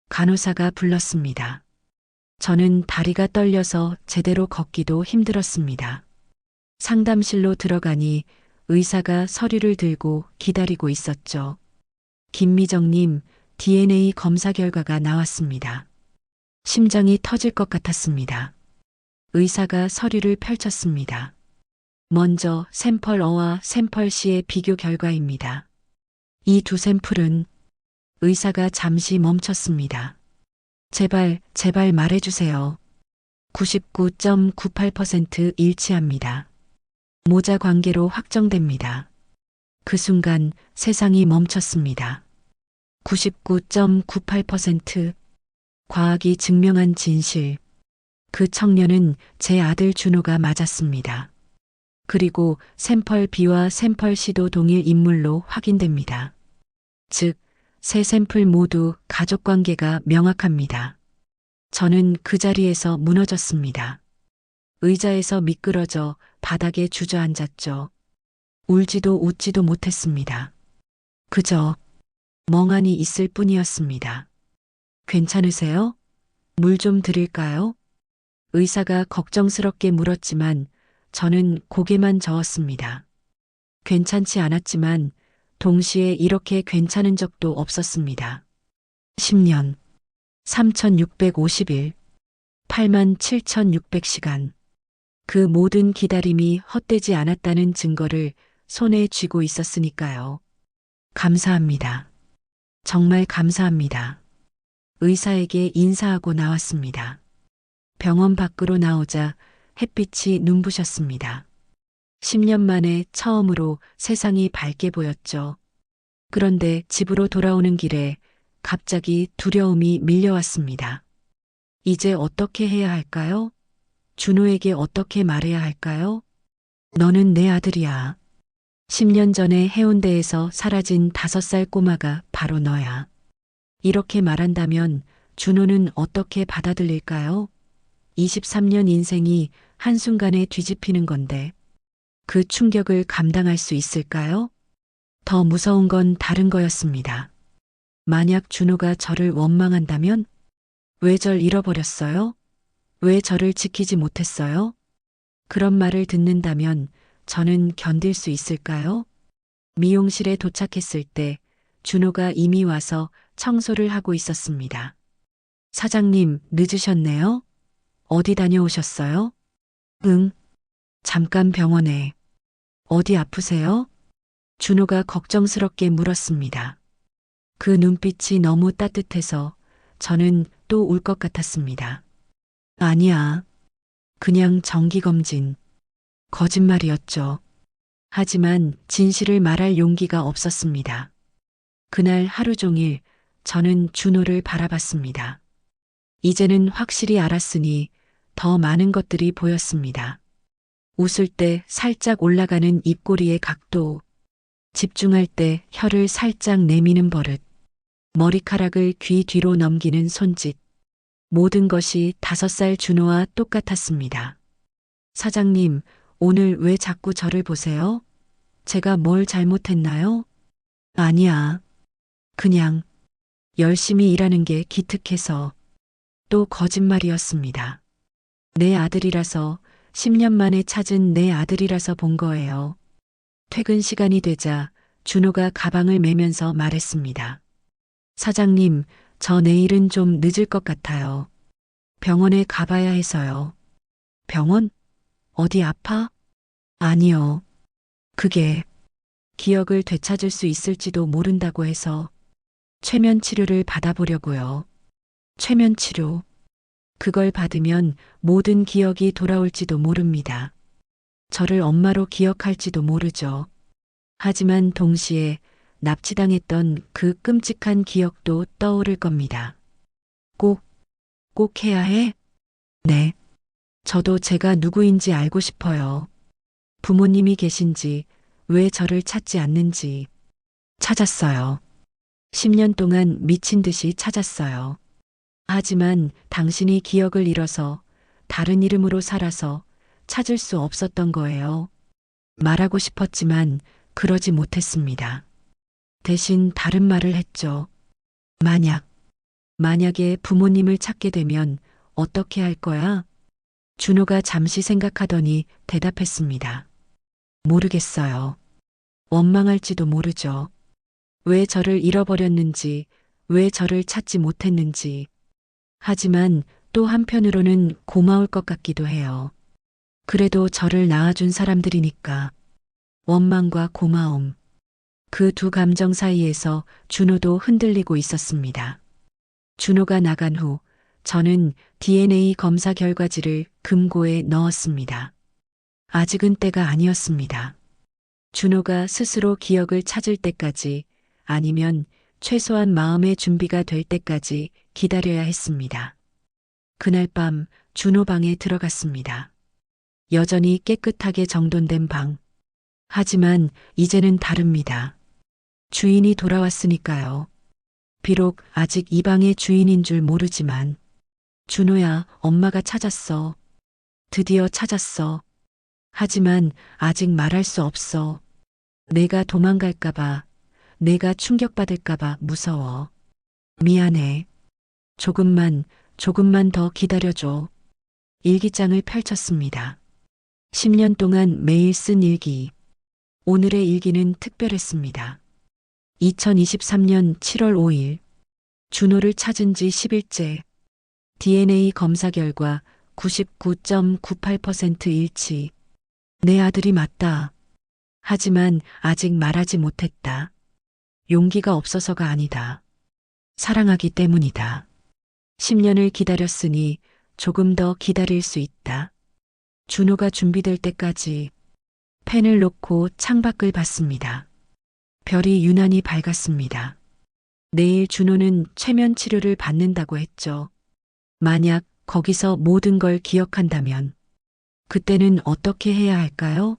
간호사가 불렀습니다. 저는 다리가 떨려서 제대로 걷기도 힘들었습니다. 상담실로 들어가니 의사가 서류를 들고 기다리고 있었죠. 김미정님, DNA 검사 결과가 나왔습니다. 심장이 터질 것 같았습니다. 의사가 서류를 펼쳤습니다. 먼저 샘플 O와 샘플 C의 비교 결과입니다. 이 두 샘플은. 의사가 잠시 멈췄습니다. 제발 말해주세요. 99.98% 일치합니다. 모자 관계로 확정됩니다. 그 순간 세상이 멈췄습니다. 99.98%. 과학이 증명한 진실. 그 청년은 제 아들 준호가 맞았습니다. 그리고 샘플 B와 샘플 C도 동일 인물로 확인됩니다. 즉, 세 샘플 모두 가족 관계가 명확합니다. 저는 그 자리에서 무너졌습니다. 의자에서 미끄러져 바닥에 주저앉았죠. 울지도 웃지도 못했습니다. 그저 멍하니 있을 뿐이었습니다. 괜찮으세요? 물 좀 드릴까요? 의사가 걱정스럽게 물었지만 저는 고개만 저었습니다. 괜찮지 않았지만 동시에 이렇게 괜찮은 적도 없었습니다. 10년, 3650일, 87,600시간. 그 모든 기다림이 헛되지 않았다는 증거를 손에 쥐고 있었으니까요. 감사합니다. 정말 감사합니다. 의사에게 인사하고 나왔습니다. 병원 밖으로 나오자 햇빛이 눈부셨습니다. 10년 만에 처음으로 세상이 밝게 보였죠. 그런데 집으로 돌아오는 길에 갑자기 두려움이 밀려왔습니다. 이제 어떻게 해야 할까요? 준호에게 어떻게 말해야 할까요? 너는 내 아들이야. 10년 전에 해운대에서 사라진 5살 꼬마가 바로 너야. 이렇게 말한다면 준호는 어떻게 받아들일까요? 23년 인생이 한순간에 뒤집히는 건데 그 충격을 감당할 수 있을까요? 더 무서운 건 다른 거였습니다. 만약 준호가 저를 원망한다면? 왜 절 잃어버렸어요? 왜 저를 지키지 못했어요? 그런 말을 듣는다면 저는 견딜 수 있을까요? 미용실에 도착했을 때 준호가 이미 와서 청소를 하고 있었습니다. 사장님, 늦으셨네요? 어디 다녀오셨어요? 응. 잠깐 병원에. 어디 아프세요? 준호가 걱정스럽게 물었습니다. 그 눈빛이 너무 따뜻해서 저는 또 울 것 같았습니다. 아니야. 그냥 정기검진. 거짓말이었죠. 하지만 진실을 말할 용기가 없었습니다. 그날 하루 종일 저는 준호를 바라봤습니다. 이제는 확실히 알았으니 더 많은 것들이 보였습니다. 웃을 때 살짝 올라가는 입꼬리의 각도, 집중할 때 혀를 살짝 내미는 버릇, 머리카락을 귀 뒤로 넘기는 손짓, 모든 것이 5살 준호와 똑같았습니다. 사장님, 오늘 왜 자꾸 저를 보세요? 제가 뭘 잘못했나요? 아니야. 그냥 열심히 일하는 게 기특해서. 또 거짓말이었습니다. 내 아들이라서 10년 만에 찾은 내 아들이라서 본 거예요. 퇴근 시간이 되자 준호가 가방을 메면서 말했습니다. 사장님, 저 내일은 좀 늦을 것 같아요. 병원에 가봐야 해서요. 병원? 어디 아파? 아니요. 그게 기억을 되찾을 수 있을지도 모른다고 해서 최면 치료를 받아보려고요. 최면 치료. 그걸 받으면 모든 기억이 돌아올지도 모릅니다. 저를 엄마로 기억할지도 모르죠. 하지만 동시에 납치당했던 그 끔찍한 기억도 떠오를 겁니다. 꼭 해야 해? 네. 저도 제가 누구인지 알고 싶어요. 부모님이 계신지, 왜 저를 찾지 않는지. 찾았어요. 10년 동안 미친 듯이 찾았어요. 하지만 당신이 기억을 잃어서 다른 이름으로 살아서 찾을 수 없었던 거예요. 말하고 싶었지만 그러지 못했습니다. 대신 다른 말을 했죠. 만약에 부모님을 찾게 되면 어떻게 할 거야? 준호가 잠시 생각하더니 대답했습니다. 모르겠어요. 원망할지도 모르죠. 왜 저를 잃어버렸는지, 왜 저를 찾지 못했는지. 하지만 또 한편으로는 고마울 것 같기도 해요. 그래도 저를 낳아준 사람들이니까. 원망과 고마움. 그 두 감정 사이에서 준호도 흔들리고 있었습니다. 준호가 나간 후 저는 DNA 검사 결과지를 금고에 넣었습니다. 아직은 때가 아니었습니다. 준호가 스스로 기억을 찾을 때까지, 아니면 최소한 마음의 준비가 될 때까지 기다려야 했습니다. 그날 밤 준호 방에 들어갔습니다. 여전히 깨끗하게 정돈된 방. 하지만 이제는 다릅니다. 주인이 돌아왔으니까요. 비록 아직 이 방의 주인인 줄 모르지만. 준호야, 엄마가 찾았어. 드디어 찾았어. 하지만 아직 말할 수 없어. 내가 도망갈까봐, 내가 충격받을까봐 무서워. 미안해. 조금만 더 기다려줘. 일기장을 펼쳤습니다. 10년 동안 매일 쓴 일기. 오늘의 일기는 특별했습니다. 2023년 7월 5일. 준호를 찾은 지 10일째. DNA 검사 결과 99.98% 일치. 내 아들이 맞다. 하지만 아직 말하지 못했다. 용기가 없어서가 아니다. 사랑하기 때문이다. 10년을 기다렸으니 조금 더 기다릴 수 있다. 준호가 준비될 때까지. 펜을 놓고 창밖을 봤습니다. 별이 유난히 밝았습니다. 내일 준호는 최면 치료를 받는다고 했죠. 만약 거기서 모든 걸 기억한다면 그때는 어떻게 해야 할까요?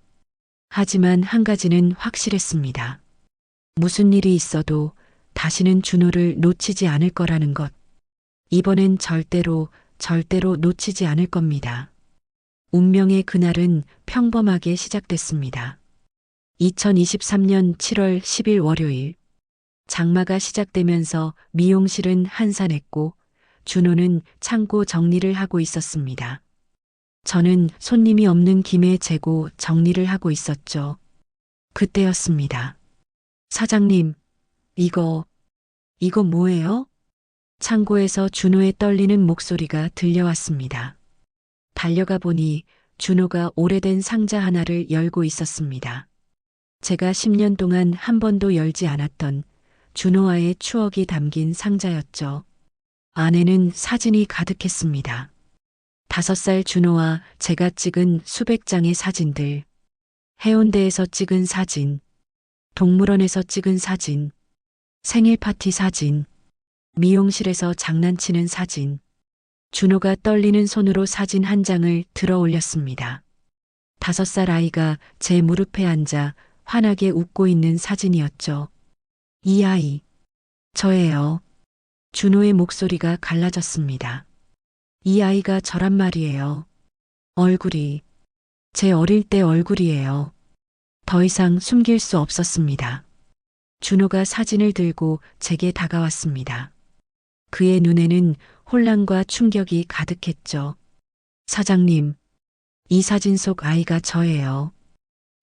하지만 한 가지는 확실했습니다. 무슨 일이 있어도 다시는 준호를 놓치지 않을 거라는 것. 이번엔 절대로 놓치지 않을 겁니다. 운명의 그날은 평범하게 시작됐습니다. 2023년 7월 10일 월요일. 장마가 시작되면서 미용실은 한산했고 준호는 창고 정리를 하고 있었습니다. 저는 손님이 없는 김에 재고 정리를 하고 있었죠. 그때였습니다. 사장님, 이거 뭐예요? 창고에서 준호의 떨리는 목소리가 들려왔습니다. 달려가 보니 준호가 오래된 상자 하나를 열고 있었습니다. 제가 10년 동안 한 번도 열지 않았던 준호와의 추억이 담긴 상자였죠. 안에는 사진이 가득했습니다. 5살 준호와 제가 찍은 수백 장의 사진들, 해운대에서 찍은 사진, 동물원에서 찍은 사진, 생일 파티 사진, 미용실에서 장난치는 사진, 준호가 떨리는 손으로 사진 한 장을 들어 올렸습니다. 5살 아이가 제 무릎에 앉아 환하게 웃고 있는 사진이었죠. 이 아이, 저예요. 준호의 목소리가 갈라졌습니다. 이 아이가 저란 말이에요. 얼굴이, 제 어릴 때 얼굴이에요. 더 이상 숨길 수 없었습니다. 준호가 사진을 들고 제게 다가왔습니다. 그의 눈에는 혼란과 충격이 가득했죠. 사장님, 이 사진 속 아이가 저예요.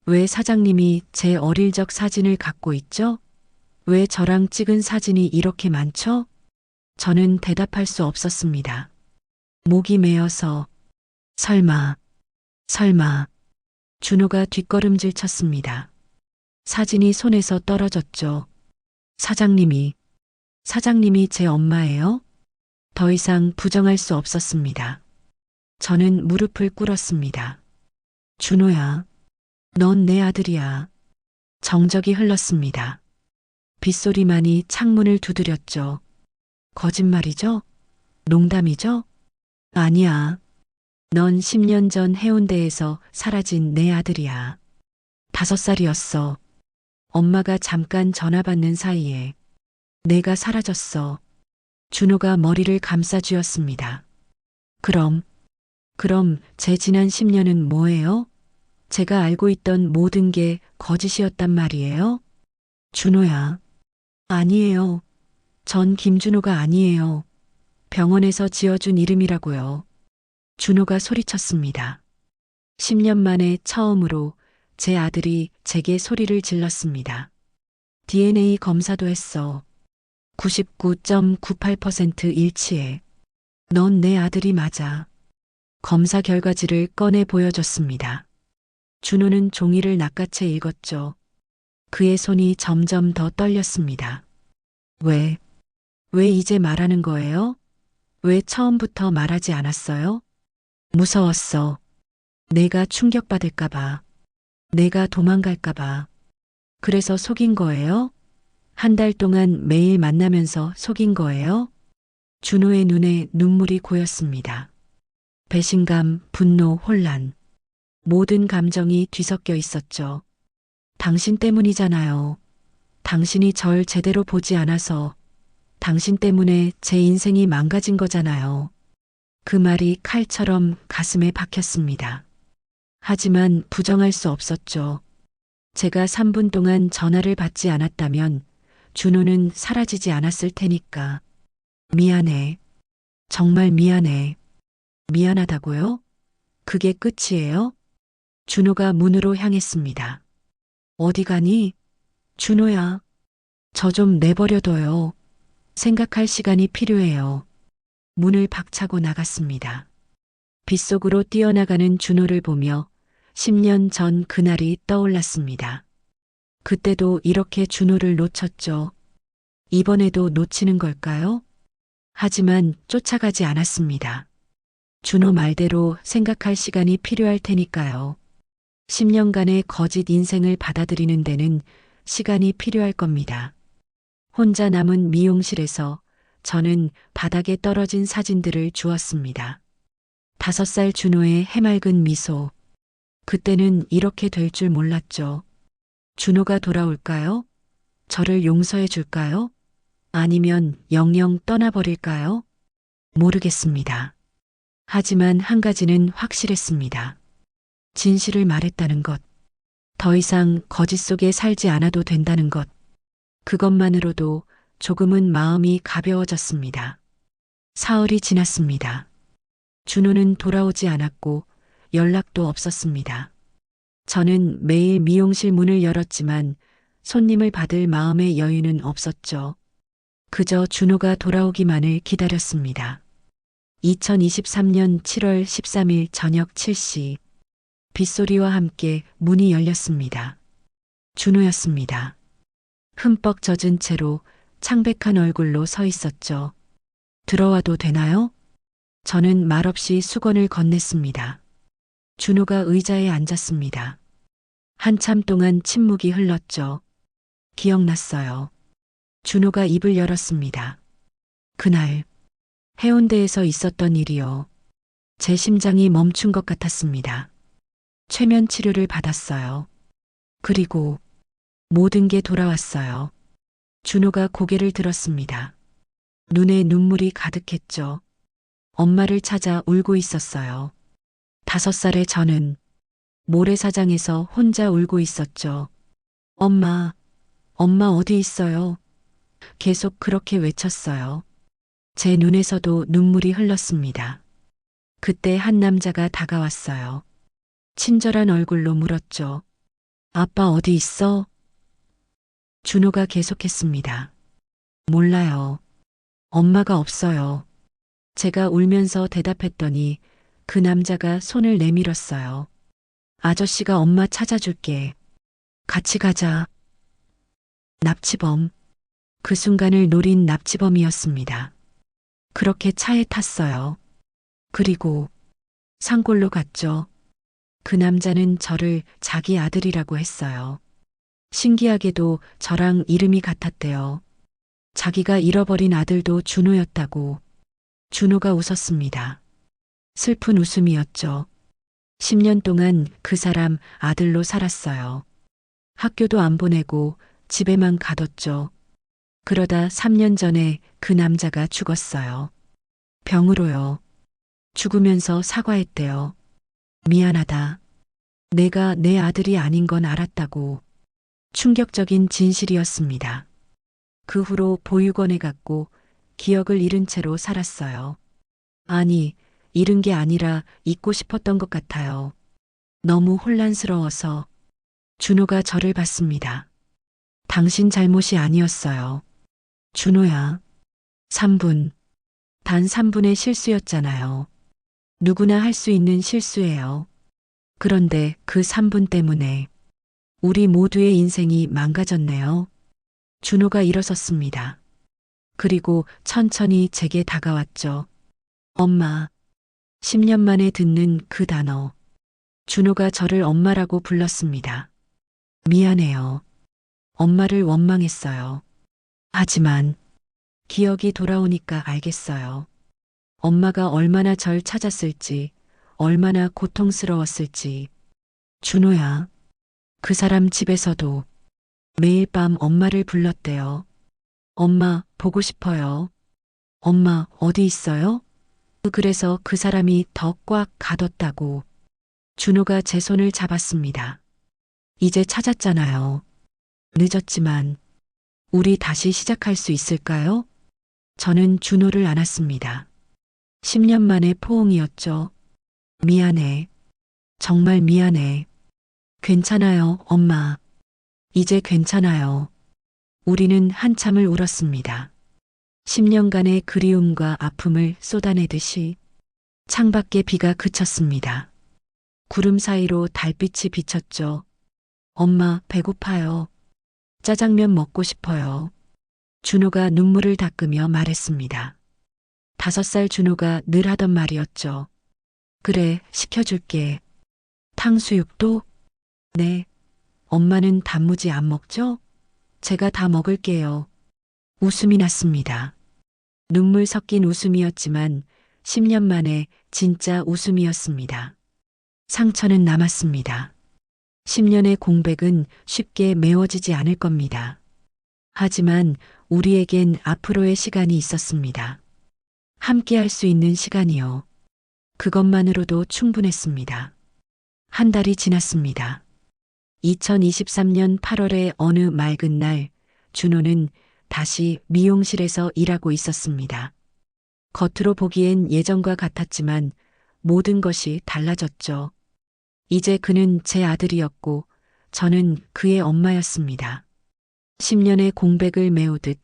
왜 사장님이 제 어릴 적 사진을 갖고 있죠? 왜 저랑 찍은 사진이 이렇게 많죠? 저는 대답할 수 없었습니다. 목이 메어서 설마. 준호가 뒷걸음질 쳤습니다. 사진이 손에서 떨어졌죠. 사장님이 제 엄마예요? 더 이상 부정할 수 없었습니다. 저는 무릎을 꿇었습니다. 준호야, 넌 내 아들이야. 정적이 흘렀습니다. 빗소리만이 창문을 두드렸죠. 거짓말이죠? 농담이죠? 아니야. 넌 10년 전 해운대에서 사라진 내 아들이야. 5살이었어. 엄마가 잠깐 전화 받는 사이에 내가 사라졌어. 준호가 머리를 감싸 쥐었습니다. 그럼 제 지난 10년은 뭐예요? 제가 알고 있던 모든 게 거짓이었단 말이에요? 준호야. 아니에요. 전 김준호가 아니에요. 병원에서 지어준 이름이라고요. 준호가 소리쳤습니다. 10년 만에 처음으로 제 아들이 제게 소리를 질렀습니다. DNA 검사도 했어. 99.98% 일치해. 넌 내 아들이 맞아. 검사 결과지를 꺼내 보여줬습니다. 준호는 종이를 낚아채 읽었죠. 그의 손이 점점 더 떨렸습니다. 왜 이제 말하는 거예요? 왜 처음부터 말하지 않았어요? 무서웠어. 내가 충격받을까봐. 내가 도망갈까봐. 그래서 속인 거예요? 한 달 동안 매일 만나면서 속인 거예요? 준호의 눈에 눈물이 고였습니다. 배신감, 분노, 혼란. 모든 감정이 뒤섞여 있었죠. 당신 때문이잖아요. 당신이 절 제대로 보지 않아서 당신 때문에 제 인생이 망가진 거잖아요. 그 말이 칼처럼 가슴에 박혔습니다. 하지만 부정할 수 없었죠. 제가 3분 동안 전화를 받지 않았다면 준호는 사라지지 않았을 테니까. 미안해. 정말 미안해. 미안하다고요? 그게 끝이에요? 준호가 문으로 향했습니다. 어디 가니? 준호야. 저 좀 내버려둬요. 생각할 시간이 필요해요. 문을 박차고 나갔습니다. 빗속으로 뛰어나가는 준호를 보며 10년 전 그날이 떠올랐습니다. 그때도 이렇게 준호를 놓쳤죠. 이번에도 놓치는 걸까요? 하지만 쫓아가지 않았습니다. 준호 말대로 생각할 시간이 필요할 테니까요. 10년간의 거짓 인생을 받아들이는 데는 시간이 필요할 겁니다. 혼자 남은 미용실에서 저는 바닥에 떨어진 사진들을 주웠습니다. 5살 준호의 해맑은 미소. 그때는 이렇게 될 줄 몰랐죠. 준호가 돌아올까요? 저를 용서해 줄까요? 아니면 영영 떠나버릴까요? 모르겠습니다. 하지만 한 가지는 확실했습니다. 진실을 말했다는 것. 더 이상 거짓 속에 살지 않아도 된다는 것. 그것만으로도 조금은 마음이 가벼워졌습니다. 사흘이 지났습니다. 준호는 돌아오지 않았고 연락도 없었습니다. 저는 매일 미용실 문을 열었지만 손님을 받을 마음의 여유는 없었죠. 그저 준호가 돌아오기만을 기다렸습니다. 2023년 7월 13일 저녁 7시 빗소리와 함께 문이 열렸습니다. 준호였습니다. 흠뻑 젖은 채로 창백한 얼굴로 서 있었죠. 들어와도 되나요? 저는 말없이 수건을 건넸습니다. 준호가 의자에 앉았습니다. 한참 동안 침묵이 흘렀죠. 기억났어요. 준호가 입을 열었습니다. 그날 해운대에서 있었던 일이요. 제 심장이 멈춘 것 같았습니다. 최면 치료를 받았어요. 그리고 모든 게 돌아왔어요. 준호가 고개를 들었습니다. 눈에 눈물이 가득했죠. 엄마를 찾아 울고 있었어요. 5살의 저는 모래사장에서 혼자 울고 있었죠. 엄마, 엄마 어디 있어요? 계속 그렇게 외쳤어요. 제 눈에서도 눈물이 흘렀습니다. 그때 한 남자가 다가왔어요. 친절한 얼굴로 물었죠. 아빠 어디 있어? 준호가 계속했습니다. 몰라요. 엄마가 없어요. 제가 울면서 대답했더니 그 남자가 손을 내밀었어요. 아저씨가 엄마 찾아줄게. 같이 가자. 납치범. 그 순간을 노린 납치범이었습니다. 그렇게 차에 탔어요. 그리고 산골로 갔죠. 그 남자는 저를 자기 아들이라고 했어요. 신기하게도 저랑 이름이 같았대요. 자기가 잃어버린 아들도 준호였다고. 준호가 웃었습니다. 슬픈 웃음이었죠. 10년 동안 그 사람 아들로 살았어요. 학교도 안 보내고 집에만 가뒀죠. 그러다 3년 전에 그 남자가 죽었어요. 병으로요. 죽으면서 사과했대요. 미안하다. 내가 내 아들이 아닌 건 알았다고. 충격적인 진실이었습니다. 그 후로 보육원에 갔고 기억을 잃은 채로 살았어요. 아니, 잃은 게 아니라 잊고 싶었던 것 같아요. 너무 혼란스러워서. 준호가 저를 봤습니다. 당신 잘못이 아니었어요. 준호야. 3분. 단 3분의 실수였잖아요. 누구나 할 수 있는 실수예요. 그런데 그 3분 때문에 우리 모두의 인생이 망가졌네요. 준호가 일어섰습니다. 그리고 천천히 제게 다가왔죠. 엄마. 10년 만에 듣는 그 단어. 준호가 저를 엄마라고 불렀습니다. 미안해요. 엄마를 원망했어요. 하지만 기억이 돌아오니까 알겠어요. 엄마가 얼마나 절 찾았을지, 얼마나 고통스러웠을지. 준호야. 그 사람 집에서도 매일 밤 엄마를 불렀대요. 엄마, 보고 싶어요. 엄마, 어디 있어요? 그래서 그 사람이 더 꽉 가뒀다고. 준호가 제 손을 잡았습니다. 이제 찾았잖아요. 늦었지만 우리 다시 시작할 수 있을까요? 저는 준호를 안았습니다. 10년 만의 포옹이었죠. 미안해. 정말 미안해. 괜찮아요, 엄마. 이제 괜찮아요. 우리는 한참을 울었습니다. 10년간의 그리움과 아픔을 쏟아내듯이 창밖에 비가 그쳤습니다. 구름 사이로 달빛이 비쳤죠. 엄마, 배고파요. 짜장면 먹고 싶어요. 준호가 눈물을 닦으며 말했습니다. 5살 준호가 늘 하던 말이었죠. 그래, 시켜줄게. 탕수육도? 네. 엄마는 단무지 안 먹죠? 제가 다 먹을게요. 웃음이 났습니다. 눈물 섞인 웃음이었지만 10년 만에 진짜 웃음이었습니다. 상처는 남았습니다. 10년의 공백은 쉽게 메워지지 않을 겁니다. 하지만 우리에겐 앞으로의 시간이 있었습니다. 함께 할 수 있는 시간이요. 그것만으로도 충분했습니다. 한 달이 지났습니다. 2023년 8월의 어느 맑은 날, 준호는 다시 미용실에서 일하고 있었습니다. 겉으로 보기엔 예전과 같았지만 모든 것이 달라졌죠. 이제 그는 제 아들이었고 저는 그의 엄마였습니다. 10년의 공백을 메우듯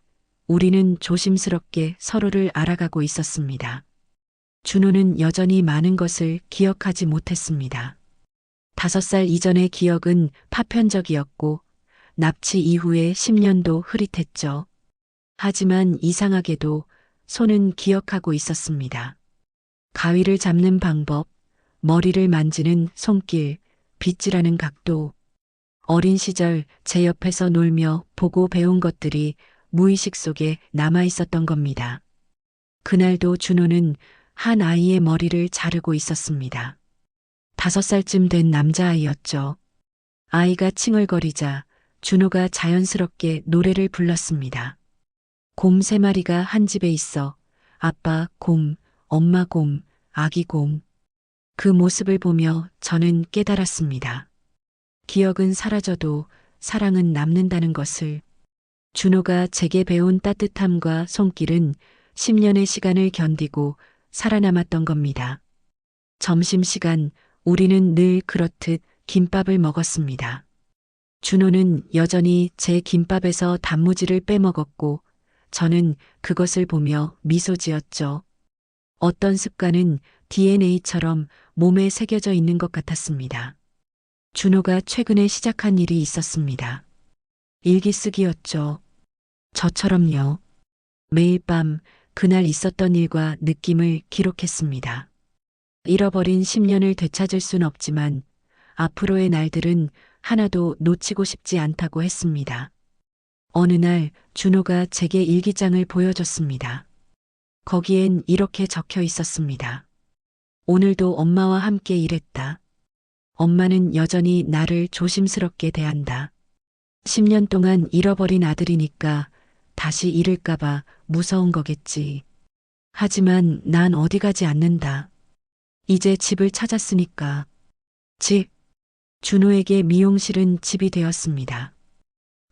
우리는 조심스럽게 서로를 알아가고 있었습니다. 준호는 여전히 많은 것을 기억하지 못했습니다. 5살 이전의 기억은 파편적이었고 납치 이후의 10년도 흐릿했죠. 하지만 이상하게도 손은 기억하고 있었습니다. 가위를 잡는 방법, 머리를 만지는 손길, 빗질하는 각도. 어린 시절 제 옆에서 놀며 보고 배운 것들이 무의식 속에 남아 있었던 겁니다. 그날도 준호는 한 아이의 머리를 자르고 있었습니다. 5살쯤 된 남자아이였죠. 아이가 칭얼거리자 준호가 자연스럽게 노래를 불렀습니다. 곰 3마리가 한 집에 있어. 아빠 곰, 엄마 곰, 아기 곰. 그 모습을 보며 저는 깨달았습니다. 기억은 사라져도 사랑은 남는다는 것을. 준호가 제게 배운 따뜻함과 손길은 10년의 시간을 견디고 살아남았던 겁니다. 점심시간 우리는 늘 그렇듯 김밥을 먹었습니다. 준호는 여전히 제 김밥에서 단무지를 빼먹었고 저는 그것을 보며 미소 지었죠. 어떤 습관은 DNA처럼 몸에 새겨져 있는 것 같았습니다. 준호가 최근에 시작한 일이 있었습니다. 일기 쓰기였죠. 저처럼요. 매일 밤 그날 있었던 일과 느낌을 기록했습니다. 잃어버린 10년을 되찾을 순 없지만 앞으로의 날들은 하나도 놓치고 싶지 않다고 했습니다. 어느 날 준호가 제게 일기장을 보여줬습니다. 거기엔 이렇게 적혀 있었습니다. 오늘도 엄마와 함께 일했다. 엄마는 여전히 나를 조심스럽게 대한다. 10년 동안 잃어버린 아들이니까 다시 잃을까봐 무서운 거겠지. 하지만 난 어디 가지 않는다. 이제 집을 찾았으니까. 집. 준호에게 미용실은 집이 되었습니다.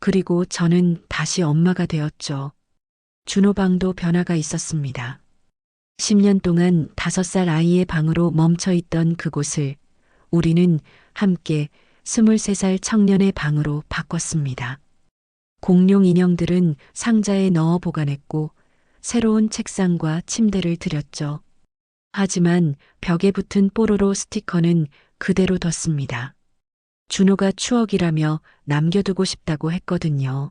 그리고 저는 다시 엄마가 되었죠. 준호 방도 변화가 있었습니다. 10년 동안 5살 아이의 방으로 멈춰있던 그곳을 우리는 함께 23살 청년의 방으로 바꿨습니다. 공룡 인형들은 상자에 넣어 보관했고 새로운 책상과 침대를 들였죠. 하지만 벽에 붙은 뽀로로 스티커는 그대로 뒀습니다. 준호가 추억이라며 남겨두고 싶다고 했거든요.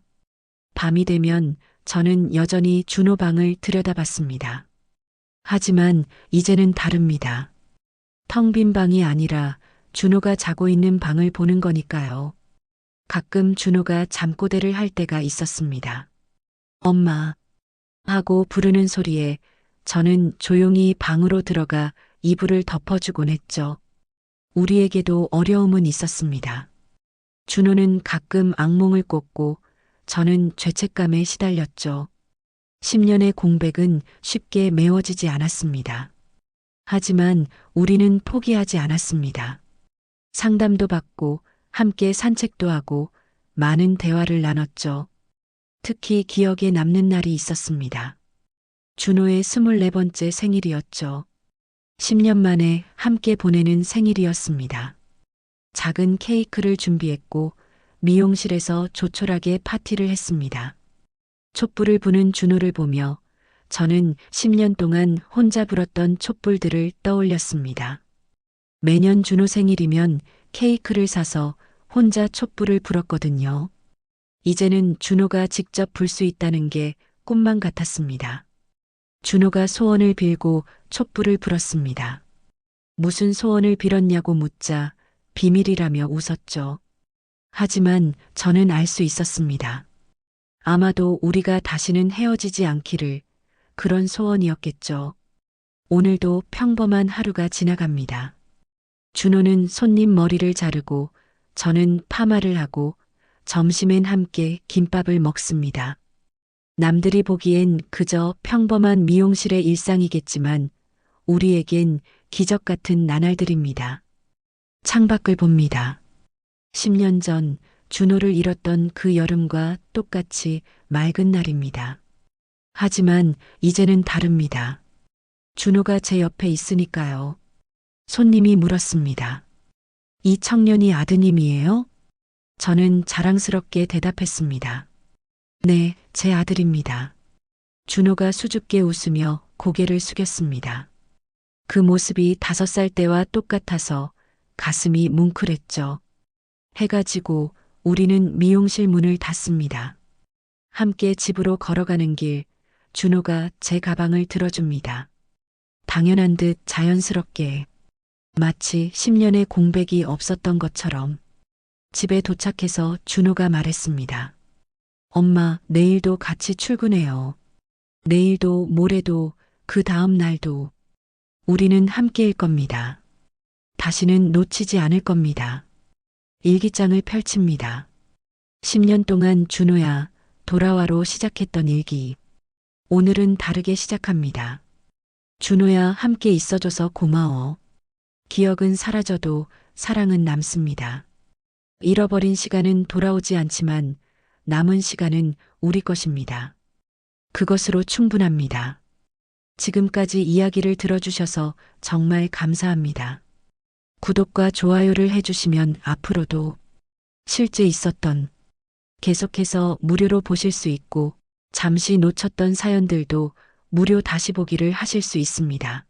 밤이 되면 저는 여전히 준호 방을 들여다봤습니다. 하지만 이제는 다릅니다. 텅 빈 방이 아니라 준호가 자고 있는 방을 보는 거니까요. 가끔 준호가 잠꼬대를 할 때가 있었습니다. 엄마 하고 부르는 소리에 저는 조용히 방으로 들어가 이불을 덮어주곤 했죠. 우리에게도 어려움은 있었습니다. 준호는 가끔 악몽을 꿨고 저는 죄책감에 시달렸죠. 10년의 공백은 쉽게 메워지지 않았습니다. 하지만 우리는 포기하지 않았습니다. 상담도 받고 함께 산책도 하고 많은 대화를 나눴죠. 특히 기억에 남는 날이 있었습니다. 준호의 24번째 생일이었죠. 10년 만에 함께 보내는 생일이었습니다. 작은 케이크를 준비했고 미용실에서 조촐하게 파티를 했습니다. 촛불을 부는 준호를 보며 저는 10년 동안 혼자 불었던 촛불들을 떠올렸습니다. 매년 준호 생일이면 케이크를 사서 혼자 촛불을 불었거든요. 이제는 준호가 직접 불 수 있다는 게 꿈만 같았습니다. 준호가 소원을 빌고 촛불을 불었습니다. 무슨 소원을 빌었냐고 묻자 비밀이라며 웃었죠. 하지만 저는 알 수 있었습니다. 아마도 우리가 다시는 헤어지지 않기를, 그런 소원이었겠죠. 오늘도 평범한 하루가 지나갑니다. 준호는 손님 머리를 자르고 저는 파마를 하고 점심엔 함께 김밥을 먹습니다. 남들이 보기엔 그저 평범한 미용실의 일상이겠지만 우리에겐 기적 같은 나날들입니다. 창밖을 봅니다. 10년 전 준호를 잃었던 그 여름과 똑같이 맑은 날입니다. 하지만 이제는 다릅니다. 준호가 제 옆에 있으니까요. 손님이 물었습니다. 이 청년이 아드님이에요? 저는 자랑스럽게 대답했습니다. 네, 제 아들입니다. 준호가 수줍게 웃으며 고개를 숙였습니다. 그 모습이 5살 때와 똑같아서 가슴이 뭉클했죠. 해가 지고 우리는 미용실 문을 닫습니다. 함께 집으로 걸어가는 길, 준호가 제 가방을 들어줍니다. 당연한 듯 자연스럽게, 마치 10년의 공백이 없었던 것처럼. 집에 도착해서 준호가 말했습니다. 엄마, 내일도 같이 출근해요. 내일도 모레도 그 다음 날도 우리는 함께일 겁니다. 다시는 놓치지 않을 겁니다. 일기장을 펼칩니다. 10년 동안 준호야, 돌아와로 시작했던 일기. 오늘은 다르게 시작합니다. 준호야, 함께 있어줘서 고마워. 기억은 사라져도 사랑은 남습니다. 잃어버린 시간은 돌아오지 않지만 남은 시간은 우리 것입니다. 그것으로 충분합니다. 지금까지 이야기를 들어주셔서 정말 감사합니다. 구독과 좋아요를 해주시면 앞으로도 실제 있었던 계속해서 무료로 보실 수 있고 잠시 놓쳤던 사연들도 무료 다시 보기를 하실 수 있습니다.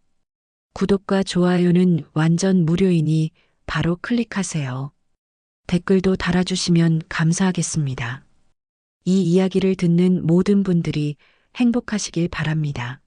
구독과 좋아요는 완전 무료이니 바로 클릭하세요. 댓글도 달아주시면 감사하겠습니다. 이 이야기를 듣는 모든 분들이 행복하시길 바랍니다.